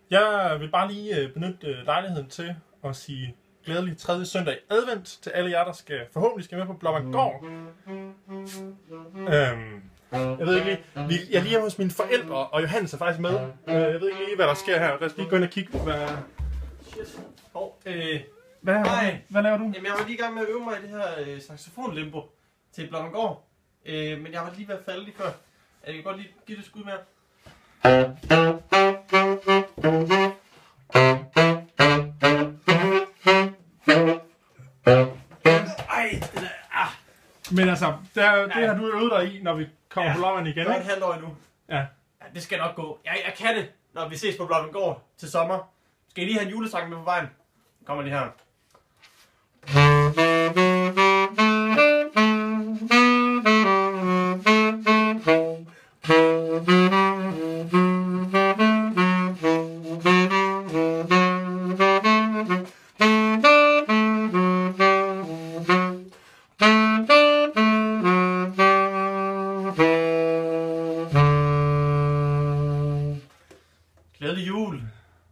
Jeg vil bare lige benytte lejligheden til at sige glædelig 3. søndag i advent til alle jer, der forhåbentlig skal med på Blåvandgård. Jeg ved ikke lige, jeg er lige hos mine forældre, og Johannes er faktisk med. Jeg ved ikke lige, hvad der sker her. Lad os lige gå ind og kigge på, hvad... Hvad laver du? Jamen, jeg var lige i gang med at øve mig i det her saxofonlimbo til Blåvandgård. Men jeg var lige ved at falde lige før. Jeg kan godt lige give det et skud mere. Men altså, det har du øvet dig i, når vi kommer på Lolland igen, ikke? ikke? Et halvt år endnu. Ja. Det skal nok gå. Jeg kan det, når vi ses på Blåvandgård til sommer. Skal I lige have en julesang med på vejen? Kommer lige her. Glædelig jul!